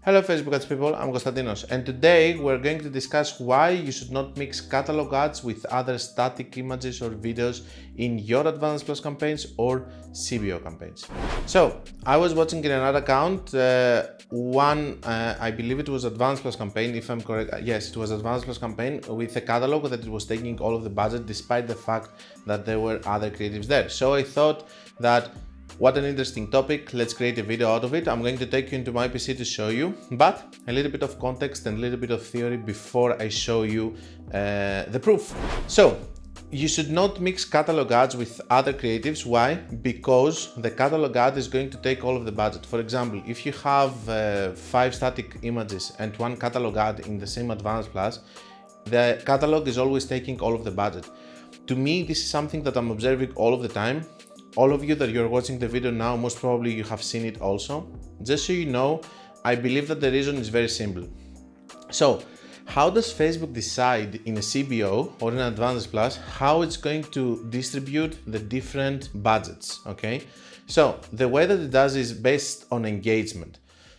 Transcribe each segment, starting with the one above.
Hello Facebook ads people, I'm Konstantinos, and today we're going to discuss why you should not mix catalog ads with other static images or videos in your Advanced Plus campaigns or CBO campaigns. So I was watching in another account, I believe it was Advanced Plus campaign, if I'm correct. Yes, it was Advanced Plus campaign with a catalog that it was taking all of the budget despite the fact that there were other creatives there. So I thought that what an interesting topic, let's create a video out of it. I'm going to take you into my PC to show you, but a little bit of context and a little bit of theory before I show you the proof. So, you should not mix catalog ads with other creatives. Why? Because the catalog ad is going to take all of the budget. For example, if you have 5 static images and 1 catalog ad in the same Advanced Plus, the catalog is always taking all of the budget. To me, this is something that I'm observing all of the time. All of you that you're watching the video now, most probably you have seen it also. Just so you know, I believe that the reason is very simple. So, how does Facebook decide in a CBO or in Advanced Plus how it's going to distribute the different budgets, okay? So, the way that it does is based on engagement.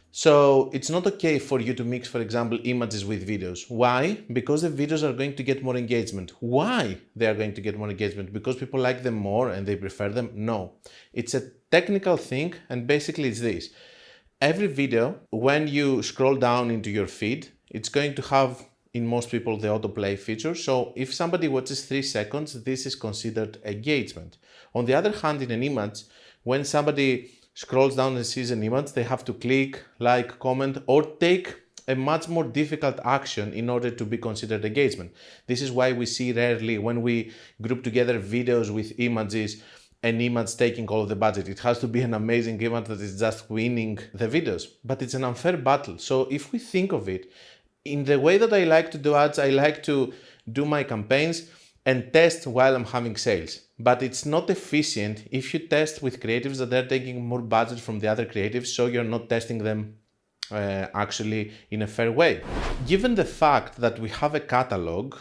So it's not okay for you to mix, for example, images with videos. Why? Because the videos are going to get more engagement. Why they are going to get more engagement? Because people like them more and they prefer them? No. It's a technical thing, and basically it's this. Every video, when you scroll down into your feed, it's going to have, in most people, the autoplay feature. So if somebody watches 3 seconds, this is considered engagement. On the other hand, in an image, when somebody scrolls down and sees an image, they have to click, like, comment, or take a much more difficult action in order to be considered engagement. This is why we see rarely when we group together videos with images, an image taking all of the budget. It has to be an amazing image that is just winning the videos, but it's an unfair battle. So if we think of it, in the way that I like to do ads, I like to do my campaigns and test while I'm having sales. But it's not efficient if you test with creatives that are taking more budget from the other creatives, so you're not testing them actually in a fair way. Given the fact that we have a catalog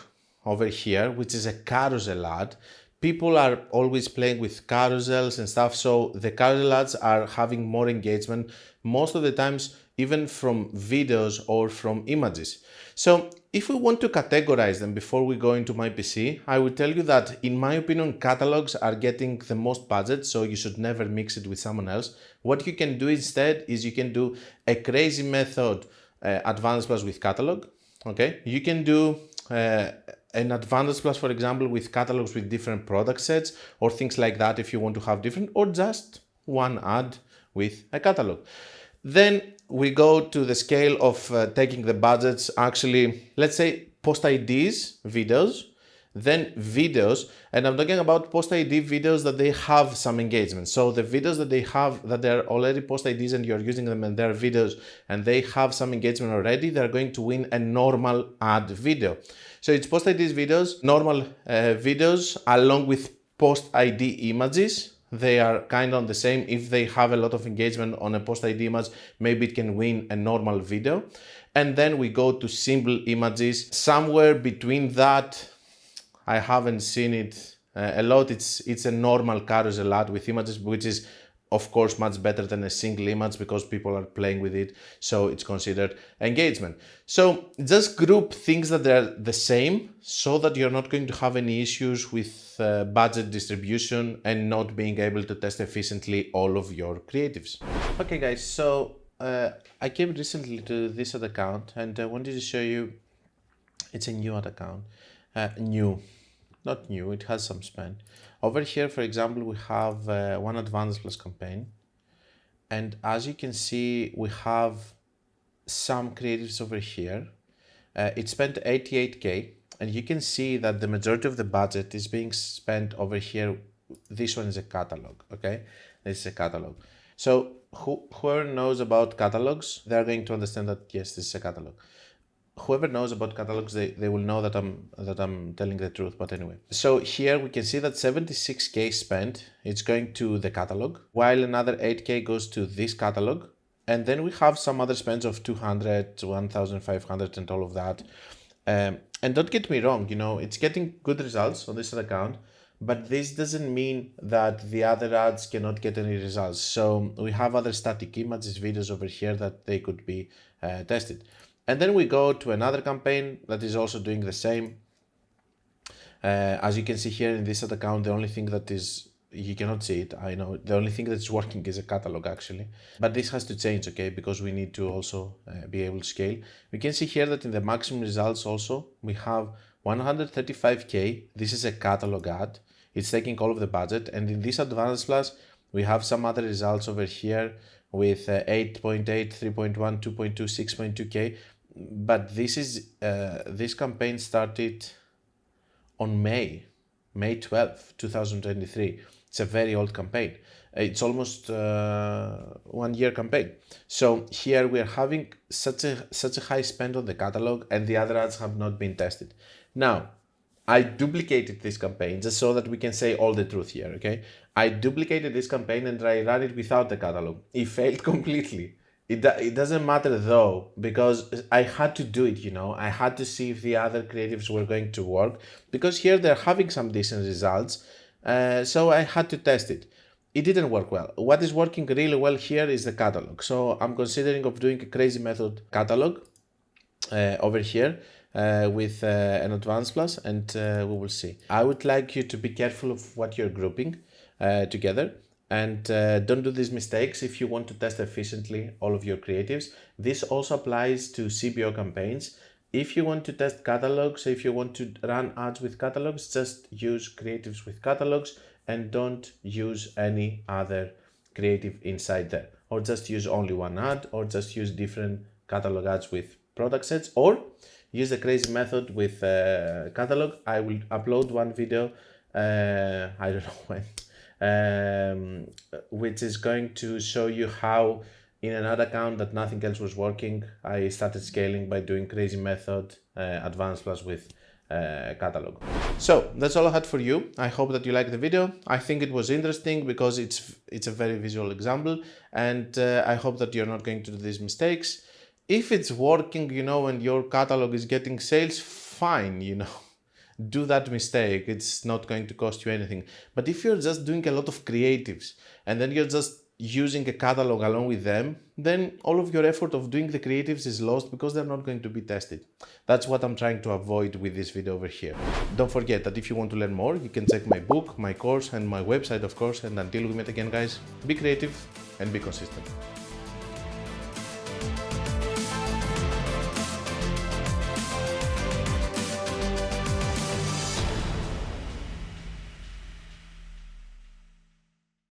over here, which is a carousel ad, people are always playing with carousels and stuff, so the carousel ads are having more engagement most of the times, even from videos or from images. So if we want to categorize them before we go into my PC, I will tell you that in my opinion, catalogs are getting the most budget, so you should never mix it with someone else. What you can do instead is you can do a crazy method, Advanced Plus with catalog, okay? You can do an Advanced Plus, for example, with catalogs with different product sets or things like that if you want to have different, or just one ad with a catalog. Then we go to the scale of taking the budgets, actually, let's say post IDs, videos, then videos, and I'm talking about post ID videos that they have some engagement. So the videos that they have, that they're already post IDs and you're using them and they're videos and they have some engagement already, they're going to win a normal ad video. So it's post IDs videos, normal videos along with post ID images. They are kind of the same. If they have a lot of engagement on a post ID image, maybe it can win a normal video. And then we go to simple images. Somewhere between that, I haven't seen it a lot. It's a normal carousel ad with images, which is of course much better than a single image because people are playing with it, so it's considered engagement. So just group things that they're the same so that you're not going to have any issues with budget distribution and not being able to test efficiently all of your creatives. Okay guys, so I came recently to this ad account and I wanted to show you, it's a new ad account. Not new, it has some spend. Over here, for example, we have one Advanced Plus campaign. And as you can see, we have some creatives over here. It spent 88K, and you can see that the majority of the budget is being spent over here. This one is a catalog, okay? This is a catalog. So whoever knows about catalogs, they're going to understand that, yes, this is a catalog. Whoever knows about catalogs, they will know that I'm telling the truth, but anyway. So here we can see that 76K spent, it's going to the catalog, while another 8K goes to this catalog. And then we have some other spends of 200, 1,500 and all of that. And don't get me wrong, you know, it's getting good results on this account, but this doesn't mean that the other ads cannot get any results. So we have other static images, videos over here that they could be tested. And then we go to another campaign that is also doing the same. As you can see here in this ad account, the only thing that is, you cannot see it, I know, the only thing that's working is a catalog actually, but this has to change, okay, because we need to also be able to scale. We can see here that in the maximum results also, we have 135K, this is a catalog ad, it's taking all of the budget, and in this Advanced Plus, we have some other results over here with 8.8, 3.1, 2.2, 6.2K, but this is, this campaign started on May 12th, 2023. It's a very old campaign. It's almost 1 year campaign. So here we are having such a high spend on the catalog, and the other ads have not been tested. Now, I duplicated this campaign just so that we can say all the truth here, okay? I duplicated this campaign and I ran it without the catalog. It failed completely. It doesn't matter though, because I had to do it, you know, I had to see if the other creatives were going to work, because here they're having some decent results, so I had to test it. It didn't work well. What is working really well here is the catalog. So I'm considering of doing a crazy method catalog over here with an Advanced Plus, and we will see. I would like you to be careful of what you're grouping together. And don't do these mistakes if you want to test efficiently all of your creatives. This also applies to CBO campaigns. If you want to test catalogs, if you want to run ads with catalogs, just use creatives with catalogs and don't use any other creative inside there. Or just use only one ad, or just use different catalog ads with product sets, or use the crazy method with catalog. I will upload one video, I don't know when, which is going to show you how in an ad account that nothing else was working, I started scaling by doing crazy method Advanced Plus with catalog. So that's all I had for you. I hope that you liked the video. I think it was interesting because it's a very visual example, and I hope that you're not going to do these mistakes. If it's working, you know, and your catalog is getting sales, fine, you know. Do that mistake, it's not going to cost you anything. But if you're just doing a lot of creatives and then you're just using a catalog along with them, then all of your effort of doing the creatives is lost because they're not going to be tested. That's what I'm trying to avoid with this video over here. Don't forget that if you want to learn more, you can check my book, my course, and my website, of course. And until we meet again, guys, be creative and be consistent.